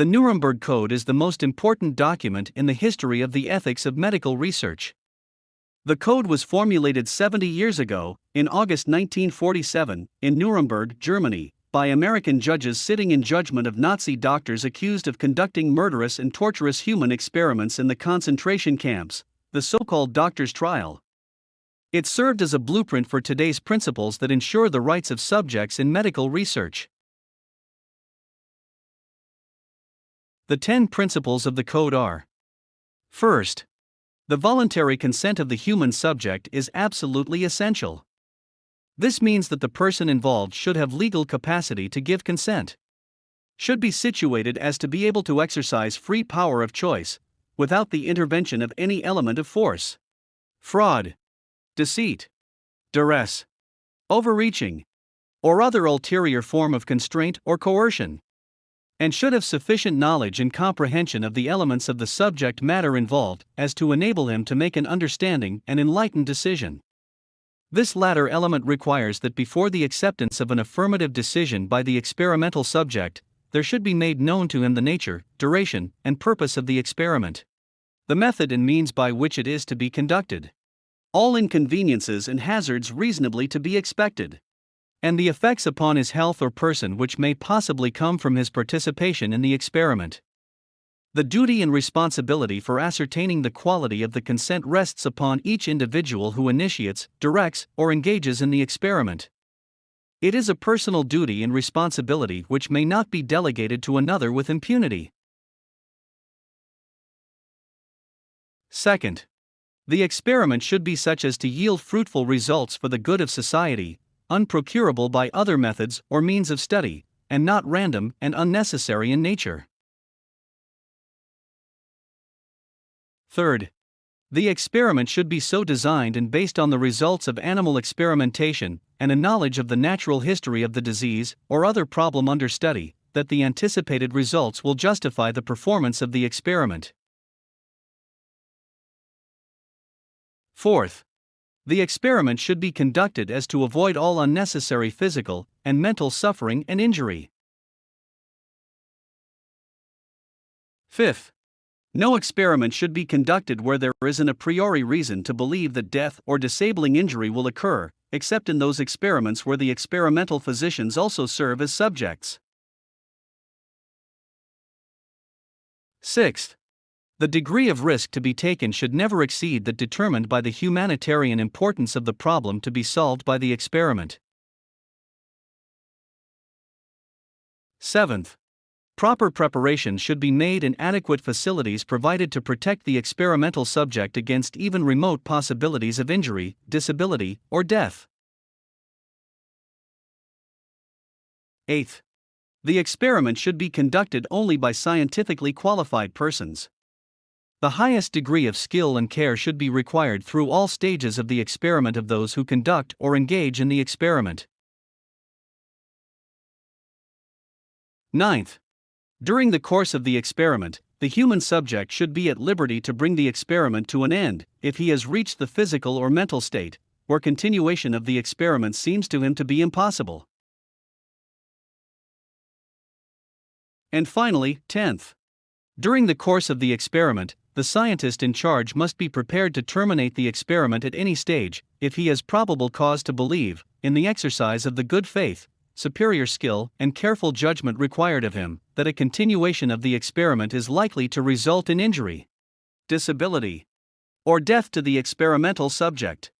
The Nuremberg Code is the most important document in the history of the ethics of medical research. The code was formulated 70 years ago, in August 1947, in Nuremberg, Germany, by American judges sitting in judgment of Nazi doctors accused of conducting murderous and torturous human experiments in the concentration camps, the so-called doctor's trial. It served as a blueprint for today's principles that ensure the rights of subjects in medical research. The 10 principles of the code are: first, the voluntary consent of the human subject is absolutely essential. This means that the person involved should have legal capacity to give consent, should be situated as to be able to exercise free power of choice, without the intervention of any element of force, fraud, deceit, duress, overreaching, or other ulterior form of constraint or coercion, and should have sufficient knowledge and comprehension of the elements of the subject matter involved as to enable him to make an understanding and enlightened decision. This latter element requires that before the acceptance of an affirmative decision by the experimental subject, there should be made known to him the nature, duration, and purpose of the experiment, the method and means by which it is to be conducted, all inconveniences and hazards reasonably to be expected, and the effects upon his health or person which may possibly come from his participation in the experiment. The duty and responsibility for ascertaining the quality of the consent rests upon each individual who initiates, directs, or engages in the experiment. It is a personal duty and responsibility which may not be delegated to another with impunity. Second, the experiment should be such as to yield fruitful results for the good of society, unprocurable by other methods or means of study, and not random and unnecessary in nature. Third, the experiment should be so designed and based on the results of animal experimentation and a knowledge of the natural history of the disease or other problem under study, that the anticipated results will justify the performance of the experiment. Fourth, the experiment should be conducted as to avoid all unnecessary physical and mental suffering and injury. Fifth, no experiment should be conducted where there is an a priori reason to believe that death or disabling injury will occur, except in those experiments where the experimental physicians also serve as subjects. Sixth, the degree of risk to be taken should never exceed that determined by the humanitarian importance of the problem to be solved by the experiment. Seventh, proper preparation should be made and adequate facilities provided to protect the experimental subject against even remote possibilities of injury, disability, or death. Eighth, the experiment should be conducted only by scientifically qualified persons. The highest degree of skill and care should be required through all stages of the experiment of those who conduct or engage in the experiment. Ninth, during the course of the experiment, the human subject should be at liberty to bring the experiment to an end, if he has reached the physical or mental state where continuation of the experiment seems to him to be impossible. And finally, 10th, during the course of the experiment, the scientist in charge must be prepared to terminate the experiment at any stage, if he has probable cause to believe, in the exercise of the good faith, superior skill, and careful judgment required of him, that a continuation of the experiment is likely to result in injury, disability, or death to the experimental subject.